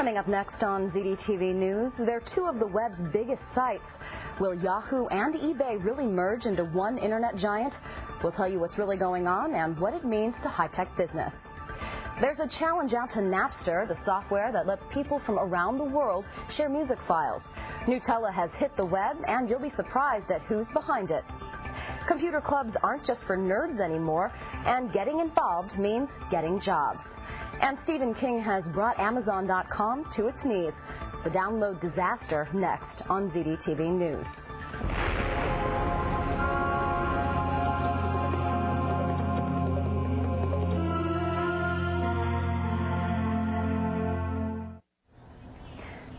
Coming up next on ZDTV News, they're two of the web's biggest sites. Will Yahoo and eBay really merge into one internet giant? We'll tell you what's really going on and what it means to high-tech business. There's a challenge out to Napster, the software that lets people from around the world share music files. Nutella has hit the web, and you'll be surprised at who's behind it. Computer clubs aren't just for nerds anymore, and getting involved means getting jobs. And Stephen King has brought Amazon.com to its knees. The download disaster next on ZDTV News.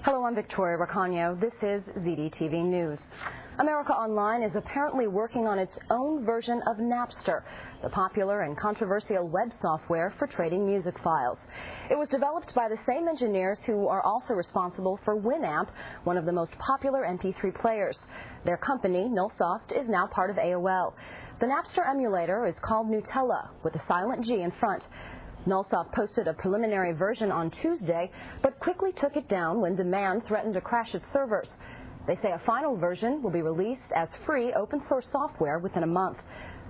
Hello, I'm Victoria Racano. This is ZDTV News. America Online is apparently working on its own version of Napster, the popular and controversial web software for trading music files. It was developed by the same engineers who are also responsible for Winamp, one of the most popular MP3 players. Their company, Nullsoft, is now part of AOL. The Napster emulator is called Nutella, with a silent G in front. Nullsoft posted a preliminary version on Tuesday, but quickly took it down when demand threatened to crash its servers. They say a final version will be released as free open-source software within a month.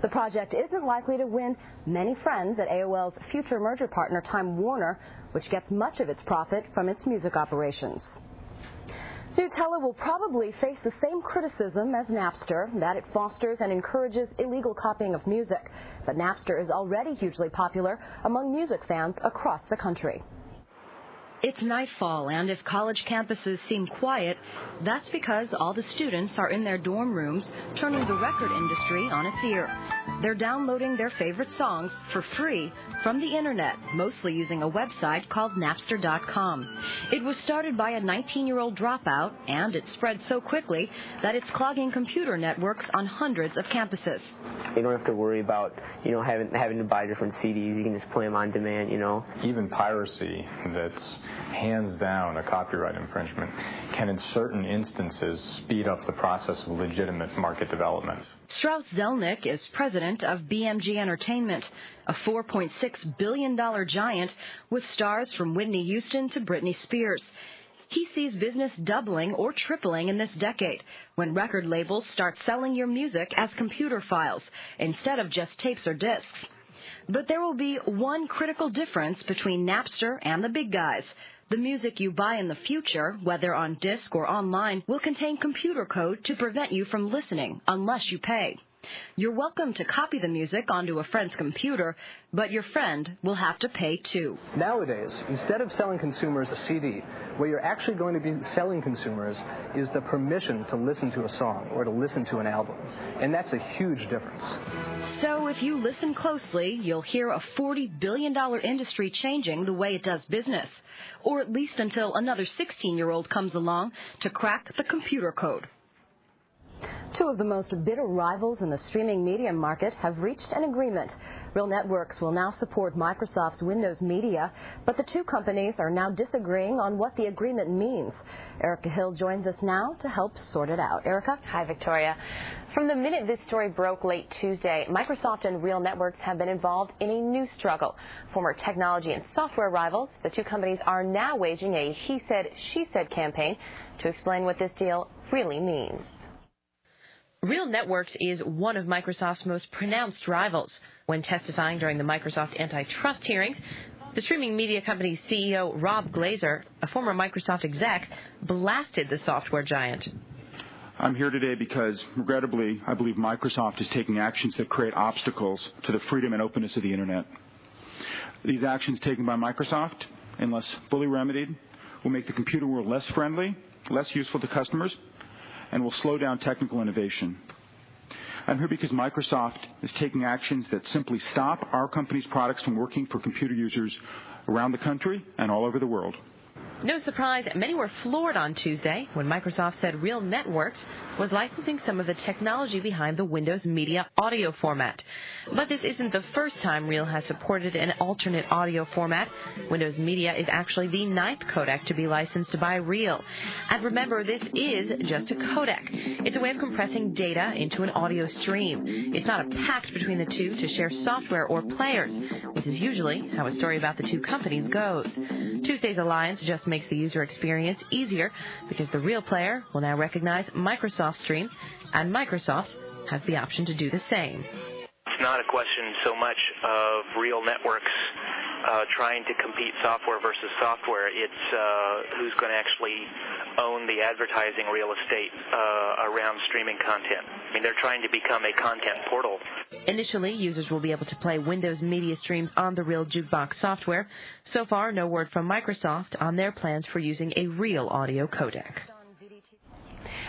The project isn't likely to win many friends at AOL's future merger partner Time Warner, which gets much of its profit from its music operations. Nutella will probably face the same criticism as Napster, that it fosters and encourages illegal copying of music. But Napster is already hugely popular among music fans across the country. It's nightfall, and if college campuses seem quiet, that's because all the students are in their dorm rooms turning the record industry on its ear. They're downloading their favorite songs for free from the internet, mostly using a website called Napster.com. It was started by a 19-year-old dropout, and it spread so quickly that it's clogging computer networks on hundreds of campuses. You don't have to worry about, having to buy different CDs. You can just play them on demand, Even piracy, that's hands down a copyright infringement, can in certain instances speed up the process of legitimate market development. Strauss Zelnick is president of BMG Entertainment, a $4.6 billion giant with stars from Whitney Houston to Britney Spears. He sees business doubling or tripling in this decade when record labels start selling your music as computer files instead of just tapes or discs. But there will be one critical difference between Napster and the big guys. The music you buy in the future, whether on disc or online, will contain computer code to prevent you from listening unless you pay. You're welcome to copy the music onto a friend's computer, but your friend will have to pay too. Nowadays, instead of selling consumers a CD, what you're actually going to be selling consumers is the permission to listen to a song or to listen to an album. And that's a huge difference. So if you listen closely, you'll hear a $40 billion industry changing the way it does business, or at least until another 16-year-old comes along to crack the computer code. Two of the most bitter rivals in the streaming media market have reached an agreement. Real Networks will now support Microsoft's Windows Media, but the two companies are now disagreeing on what the agreement means. Erica Hill joins us now to help sort it out. Erica? Hi, Victoria. From the minute this story broke late Tuesday, Microsoft and Real Networks have been involved in a new struggle. Former technology and software rivals, the two companies are now waging a he said, she said campaign to explain what this deal really means. Real Networks is one of Microsoft's most pronounced rivals. When testifying during the Microsoft antitrust hearings, the streaming media company's CEO, Rob Glazer, a former Microsoft exec, blasted the software giant. I'm here today because, regrettably, I believe Microsoft is taking actions that create obstacles to the freedom and openness of the Internet. These actions taken by Microsoft, unless fully remedied, will make the computer world less friendly, less useful to customers, and will slow down technical innovation. I'm here because Microsoft is taking actions that simply stop our company's products from working for computer users around the country and all over the world. No surprise, many were floored on Tuesday when Microsoft said Real Networks was licensing some of the technology behind the Windows Media audio format. But this isn't the first time Real has supported an alternate audio format. Windows Media is actually the 9th codec to be licensed by Real. And remember, this is just a codec. It's a way of compressing data into an audio stream. It's not a pact between the two to share software or players, which is usually how a story about the two companies goes. Tuesday's alliance just makes the user experience easier because the Real player will now recognize Microsoft Stream, and Microsoft has the option to do the same. It's not a question so much of Real Networks trying to compete software versus software. It's who's going to actually own the advertising real estate around streaming content. I mean, they're trying to become a content portal. Initially, users will be able to play Windows media streams on the Real Jukebox software. So far, no word from Microsoft on their plans for using a Real audio codec.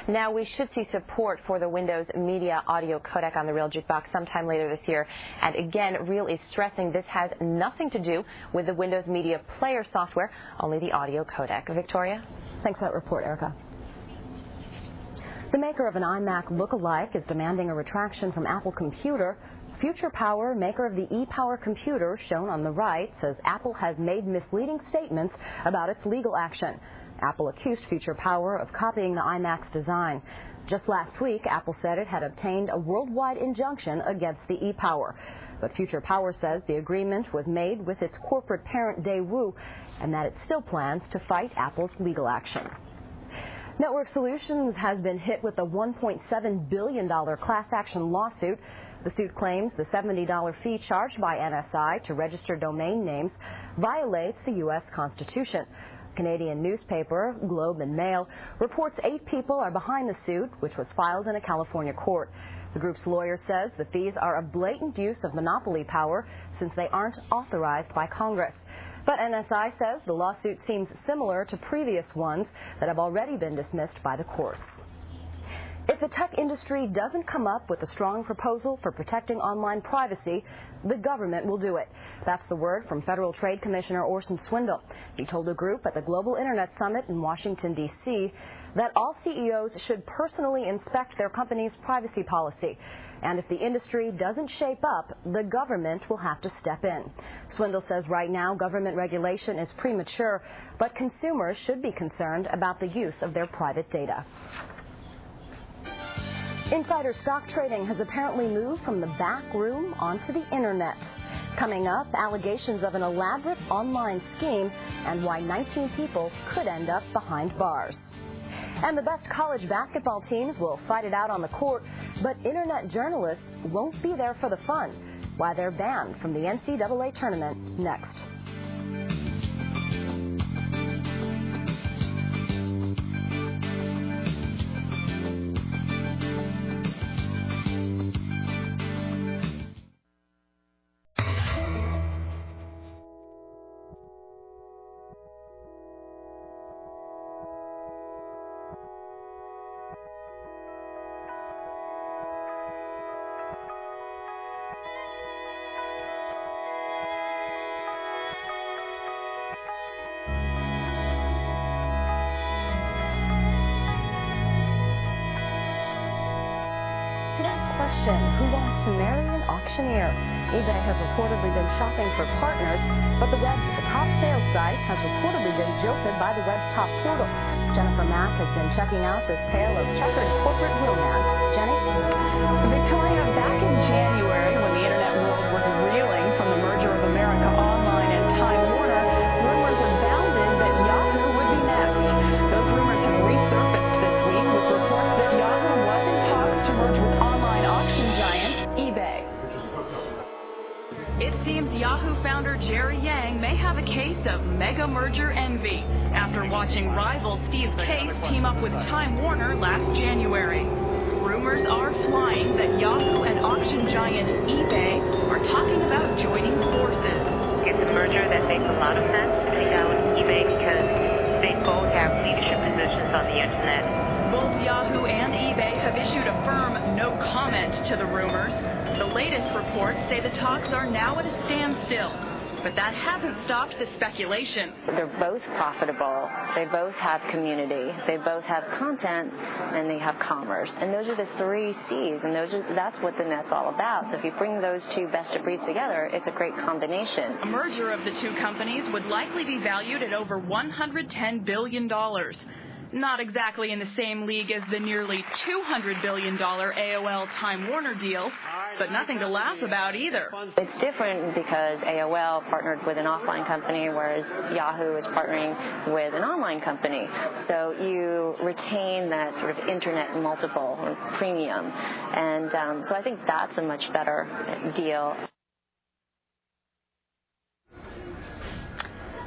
Now, we should see support for the Windows Media Audio Codec on the Real Jukebox sometime later this year. And again, Real is stressing this has nothing to do with the Windows Media Player software, only the audio codec. Victoria? Thanks for that report, Erica. The maker of an iMac look-alike is demanding a retraction from Apple Computer. Future Power, maker of the ePower computer shown on the right, says Apple has made misleading statements about its legal action. Apple accused Future Power of copying the iMac's design. Just last week, Apple said it had obtained a worldwide injunction against the ePower. But Future Power says the agreement was made with its corporate parent Daewoo and that it still plans to fight Apple's legal action. Network Solutions has been hit with a $1.7 billion class action lawsuit. The suit claims the $70 fee charged by NSI to register domain names violates the U.S. Constitution. Canadian newspaper Globe and Mail reports 8 people are behind the suit, which was filed in a California court. The group's lawyer says the fees are a blatant use of monopoly power since they aren't authorized by Congress. But NSI says the lawsuit seems similar to previous ones that have already been dismissed by the courts. If the tech industry doesn't come up with a strong proposal for protecting online privacy, the government will do it. That's the word from Federal Trade Commissioner Orson Swindle. He told a group at the Global Internet Summit in Washington, D.C., that all CEOs should personally inspect their company's privacy policy. And if the industry doesn't shape up, the government will have to step in. Swindle says right now government regulation is premature, but consumers should be concerned about the use of their private data. Insider stock trading has apparently moved from the back room onto the internet. Coming up, allegations of an elaborate online scheme and why 19 people could end up behind bars. And the best college basketball teams will fight it out on the court, but internet journalists won't be there for the fun. Why they're banned from the NCAA tournament next. Who wants to marry an auctioneer? eBay has reportedly been shopping for partners, but the web's top sales site has reportedly been jilted by the web's top portal. Jennifer Mack has been checking out this tale of checkered corporate romance. Jenny? Victoria, back in January, when the internet world was reeling from the merger of America Online and Time Warner, rumors abounded that Yahoo would be next. Those rumors have resurfaced this week with reports that Yahoo was in talks to merge with online auction giant eBay. It seems Yahoo founder Jerry Yang may have a case of mega merger envy after watching rival Steve Case team up with Time Warner last January. Rumors are flying that Yahoo and auction giant eBay are talking about joining forces. It's a merger that makes a lot of sense between Yahoo and eBay because they both have leadership positions on the internet. Both Yahoo and eBay have issued a firm no comment to the rumors. The latest reports say the talks are now at a standstill, but that hasn't stopped the speculation. They're both profitable, they both have community, they both have content, and they have commerce. And those are the 3 C's, and that's what the net's all about. So if you bring those two best of breeds together, it's a great combination. A merger of the two companies would likely be valued at over $110 billion. not exactly in the same league as the nearly $200 billion AOL Time Warner deal, but nothing to laugh about either. It's different because AOL partnered with an offline company, whereas Yahoo is partnering with an online company. So you retain that sort of internet multiple premium. And so I think that's a much better deal.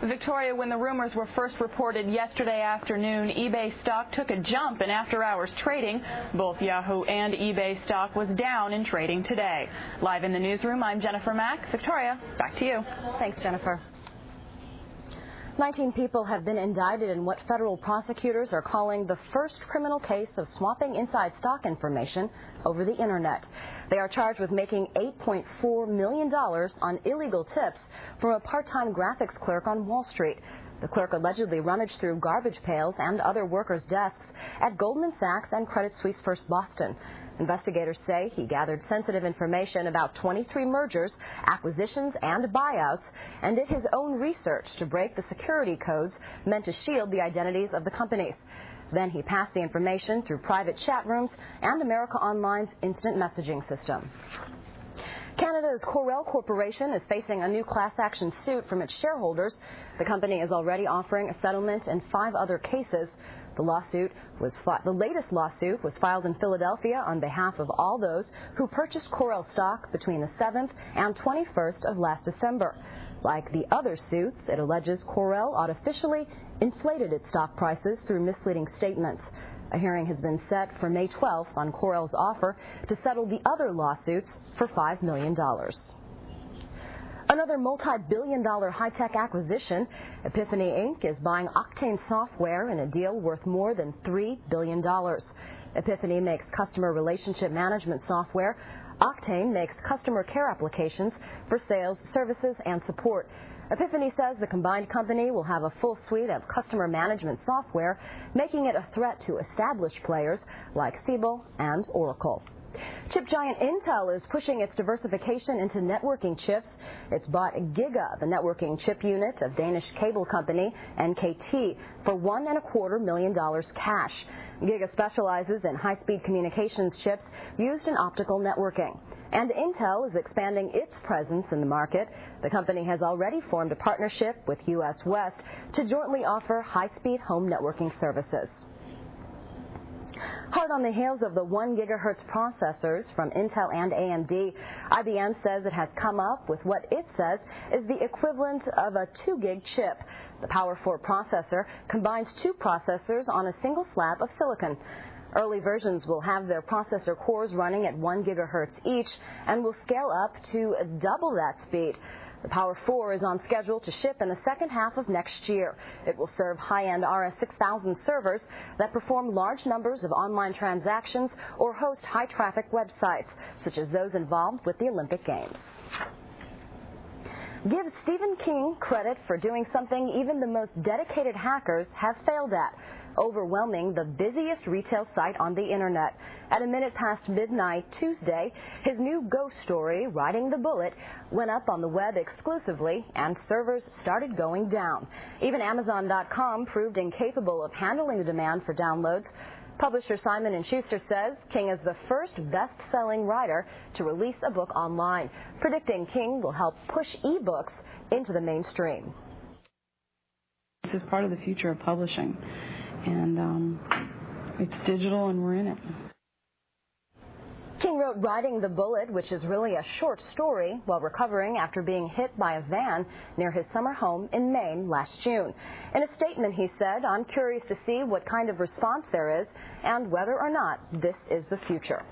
Victoria, when the rumors were first reported yesterday afternoon, eBay stock took a jump in after-hours trading. Both Yahoo and eBay stock was down in trading today. Live in the newsroom, I'm Jennifer Mack. Victoria, back to you. Thanks, Jennifer. 19 people have been indicted in what federal prosecutors are calling the first criminal case of swapping inside stock information over the Internet. They are charged with making $8.4 million on illegal tips from a part-time graphics clerk on Wall Street. The clerk allegedly rummaged through garbage pails and other workers' desks at Goldman Sachs and Credit Suisse First Boston. Investigators say he gathered sensitive information about 23 mergers, acquisitions, and buyouts, and did his own research to break the security codes meant to shield the identities of the companies. Then he passed the information through private chat rooms and America Online's instant messaging system. Canada's Corel Corporation is facing a new class action suit from its shareholders. The company is already offering a settlement in 5 other cases. The latest lawsuit was filed in Philadelphia on behalf of all those who purchased Corel stock between the 7th and 21st of last December. Like the other suits, it alleges Corel artificially inflated its stock prices through misleading statements. A hearing has been set for May 12th on Corel's offer to settle the other lawsuits for $5 million. Another multi-billion-dollar high-tech acquisition, Epiphany Inc. is buying Octane software in a deal worth more than $3 billion. Epiphany makes customer relationship management software. Octane makes customer care applications for sales, services, and support. Epiphany says the combined company will have a full suite of customer management software, making it a threat to established players like Siebel and Oracle. Chip giant Intel is pushing its diversification into networking chips. It's bought Giga, the networking chip unit of Danish cable company NKT, for $1.25 million cash. Giga specializes in high-speed communications chips used in optical networking. And Intel is expanding its presence in the market. The company has already formed a partnership with US West to jointly offer high-speed home networking services. Hard on the heels of the 1 gigahertz processors from Intel and AMD, IBM says it has come up with what it says is the equivalent of a 2 gig chip. The Power 4 processor combines 2 processors on a single slab of silicon. Early versions will have their processor cores running at 1 gigahertz each and will scale up to double that speed. The Power 4 is on schedule to ship in the second half of next year. It will serve high-end RS-6000 servers that perform large numbers of online transactions or host high-traffic websites, such as those involved with the Olympic Games. Give Stephen King credit for doing something even the most dedicated hackers have failed at: overwhelming the busiest retail site on the Internet. At a minute past midnight Tuesday, his new ghost story, Riding the Bullet, went up on the web exclusively, and servers started going down. Even Amazon.com proved incapable of handling the demand for downloads. Publisher Simon & Schuster says King is the first best-selling writer to release a book online, predicting King will help push e-books into the mainstream. This is part of the future of publishing, and it's digital, and we're in it. King wrote Riding the Bullet, which is really a short story, while recovering after being hit by a van near his summer home in Maine last June. In a statement, he said, "I'm curious to see what kind of response there is and whether or not this is the future."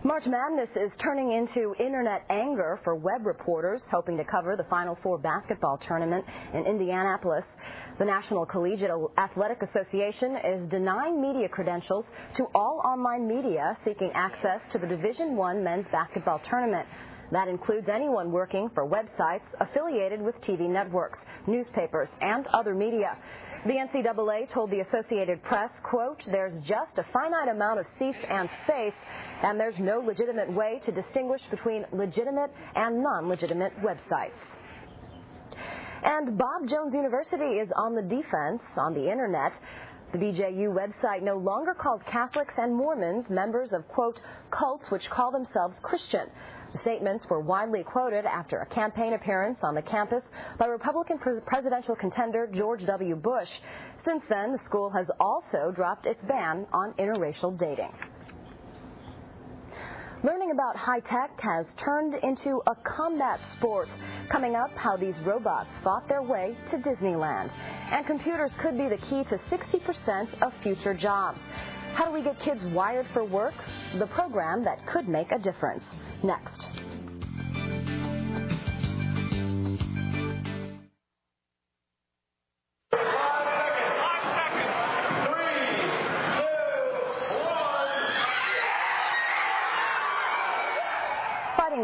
March Madness is turning into internet anger for web reporters hoping to cover the Final Four basketball tournament in Indianapolis. The National Collegiate Athletic Association is denying media credentials to all online media seeking access to the Division I men's basketball tournament. That includes anyone working for websites affiliated with TV networks, newspapers, and other media. The NCAA told the Associated Press, quote, "There's just a finite amount of seats and space, and there's no legitimate way to distinguish between legitimate and non-legitimate websites." And Bob Jones University is on the defense on the Internet. The BJU website no longer calls Catholics and Mormons members of, quote, cults which call themselves Christian. The statements were widely quoted after a campaign appearance on the campus by Republican presidential contender George W. Bush. Since then, the school has also dropped its ban on interracial dating. Learning about high tech has turned into a combat sport. Coming up, how these robots fought their way to Disneyland. And computers could be the key to 60% of future jobs. How do we get kids wired for work? The program that could make a difference. Next.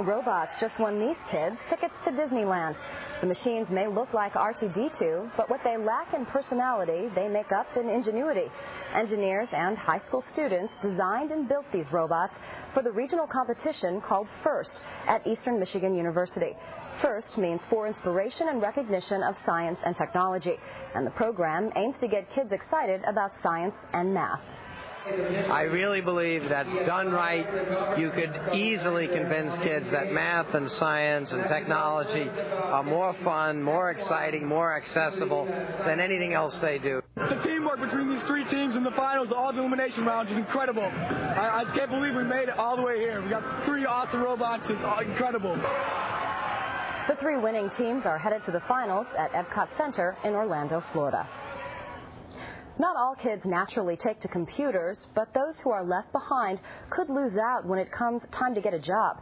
Robots just won these kids tickets to Disneyland. The machines may look like R2-D2, but what they lack in personality, they make up in ingenuity. Engineers and high school students designed and built these robots for the regional competition called FIRST at Eastern Michigan University. FIRST means for inspiration and recognition of science and technology, and the program aims to get kids excited about science and math. I really believe that done right, you could easily convince kids that math and science and technology are more fun, more exciting, more accessible than anything else they do. The teamwork between these three teams in the finals, all the elimination rounds, is incredible. I can't believe we made it all the way here. We got three awesome robots. It's incredible. The three winning teams are headed to the finals at Epcot Center in Orlando, Florida. Not all kids naturally take to computers, but those who are left behind could lose out when it comes time to get a job.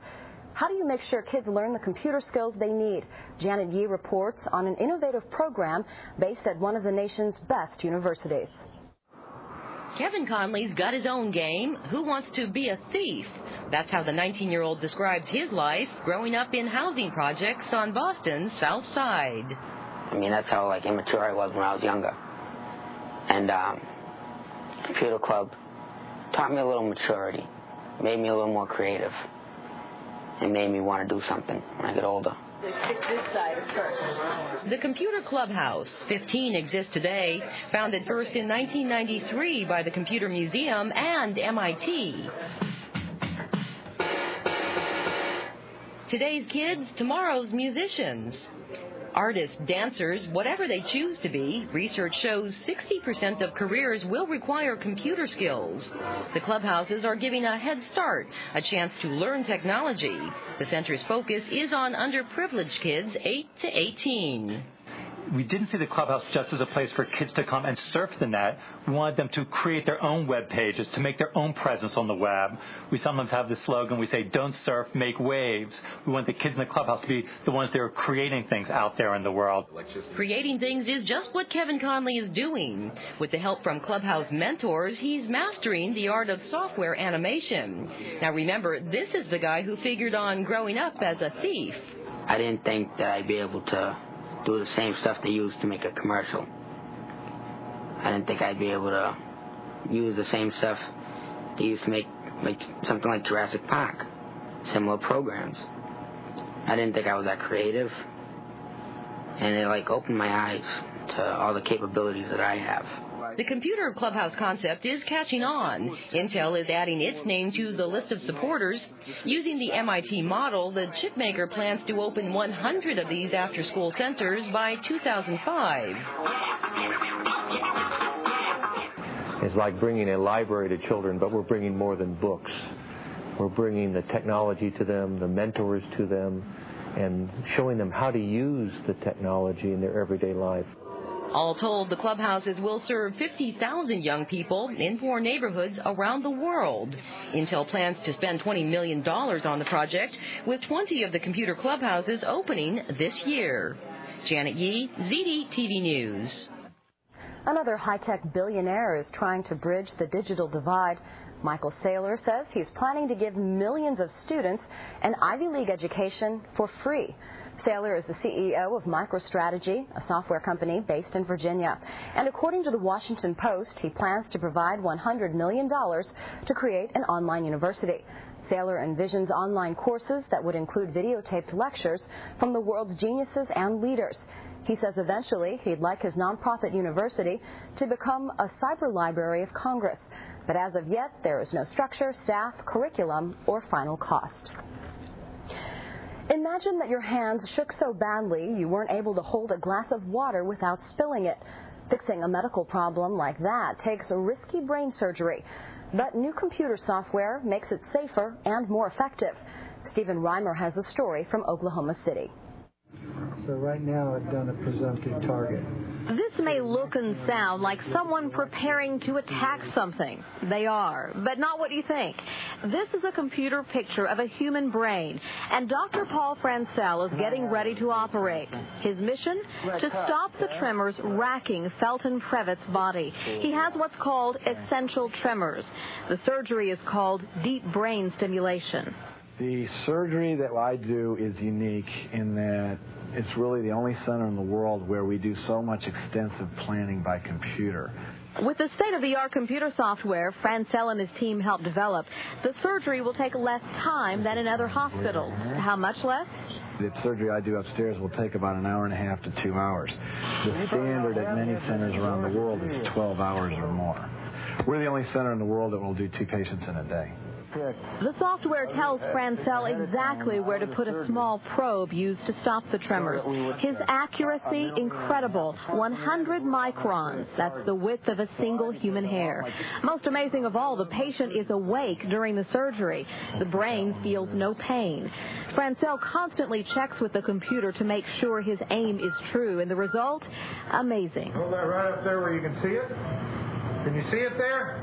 How do you make sure kids learn the computer skills they need? Janet Yee reports on an innovative program based at one of the nation's best universities. Kevin Conley's got his own game, Who Wants to Be a Thief? That's how the 19-year-old describes his life growing up in housing projects on Boston's South Side. I mean, that's how immature I was when I was younger. And computer club taught me a little maturity, made me a little more creative, and made me want to do something when I get older. This side first. The Computer Clubhouse, 15 exist today, founded first in 1993 by the Computer Museum and MIT. Today's kids, tomorrow's musicians. Artists, dancers, whatever they choose to be, research shows 60% of careers will require computer skills. The clubhouses are giving a head start, a chance to learn technology. The center's focus is on underprivileged kids 8 to 18. We didn't see the clubhouse just as a place for kids to come and surf the net. We wanted them to create their own web pages, to make their own presence on the web. We sometimes have this slogan, we say, don't surf, make waves. We want the kids in the clubhouse to be the ones that are creating things out there in the world. Creating things is just what Kevin Conley is doing. With the help from Clubhouse mentors, he's mastering the art of software animation. Now remember, this is the guy who figured on growing up as a thief. I didn't think that I'd be able to do the same stuff they use to make a commercial. I didn't think I'd be able to use the same stuff they used to make something like Jurassic Park, similar programs. I didn't think I was that creative, and it opened my eyes to all the capabilities that I have. The Computer Clubhouse concept is catching on. Intel is adding its name to the list of supporters. Using the MIT model, the chipmaker plans to open 100 of these after-school centers by 2005. It's like bringing a library to children, but we're bringing more than books. We're bringing the technology to them, the mentors to them, and showing them how to use the technology in their everyday life. All told, the clubhouses will serve 50,000 young people in 4 neighborhoods around the world. Intel plans to spend $20 million on the project, with 20 of the computer clubhouses opening this year. Janet Yee, ZDTV News. Another high-tech billionaire is trying to bridge the digital divide. Michael Saylor says he's planning to give millions of students an Ivy League education for free. Saylor is the CEO of MicroStrategy, a software company based in Virginia. And according to the Washington Post, he plans to provide $100 million to create an online university. Saylor envisions online courses that would include videotaped lectures from the world's geniuses and leaders. He says eventually he'd like his nonprofit university to become a cyber library of Congress. But as of yet, there is no structure, staff, curriculum, or final cost. Imagine that your hands shook so badly you weren't able to hold a glass of water without spilling it. Fixing a medical problem like that takes a risky brain surgery. But new computer software makes it safer and more effective. Stephen Reimer has the story from Oklahoma City. So right now I've done a presumptive target. This may look and sound like someone preparing to attack something. They are, but not what you think. This is a computer picture of a human brain, and Dr. Paul Francel is getting ready to operate. His mission? To stop the tremors racking Felton Previtt's body. He has what's called essential tremors. The surgery is called deep brain stimulation. The surgery that I do is unique in that it's really the only center in the world where we do so much extensive planning by computer. With the state-of-the-art computer software Francel and his team helped develop, the surgery will take less time than in other hospitals. How much less? The surgery I do upstairs will take about an hour and a half to 2 hours. The standard at many centers around the world is 12 hours or more. We're the only center in the world that will do 2 patients in a day. The software tells Francel exactly where to put a small probe used to stop the tremors. His accuracy, incredible, 100 microns. That's the width of a single human hair. Most amazing of all, the patient is awake during the surgery. The brain feels no pain. Francel constantly checks with the computer to make sure his aim is true, and the result? Amazing. Hold that right up there where you can see it. Can you see it there?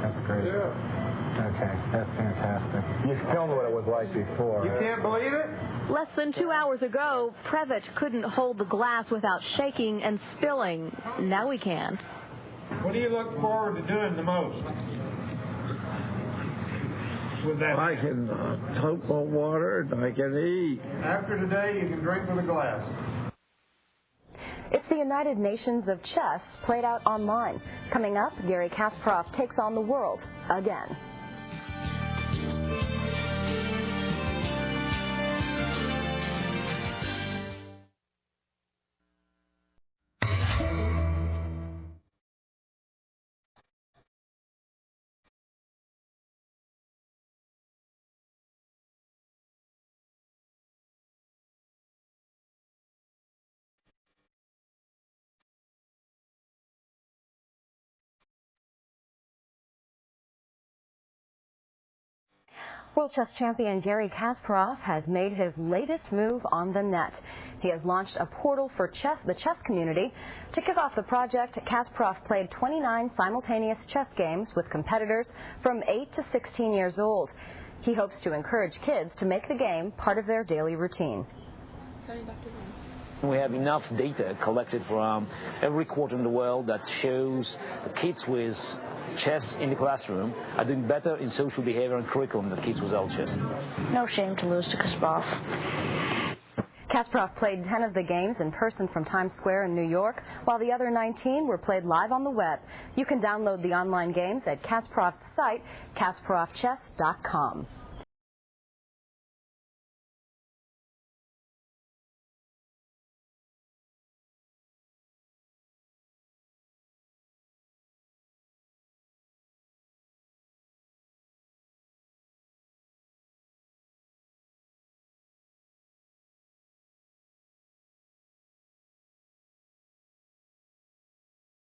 That's great. Yeah. Okay, that's fantastic. You filmed what it was like before. You can't believe it? Less than 2 hours ago, Previtt couldn't hold the glass without shaking and spilling. Now he can. What do you look forward to doing the most? With that? I can toke on water and I can eat. After today, you can drink with a glass. It's the United Nations of Chess played out online. Coming up, Gary Kasparov takes on the world again. World chess champion Gary Kasparov has made his latest move on the net. He has launched a portal for the chess community. To kick off the project, Kasparov played 29 simultaneous chess games with competitors from 8 to 16 years old. He hopes to encourage kids to make the game part of their daily routine. We have enough data collected from every quarter in the world that shows kids with chess in the classroom are doing better in social behavior and curriculum than kids without chess. No shame to lose to Kasparov. Kasparov played 10 of the games in person from Times Square in New York, while the other 19 were played live on the web. You can download the online games at Kasparov's site, kasparovchess.com.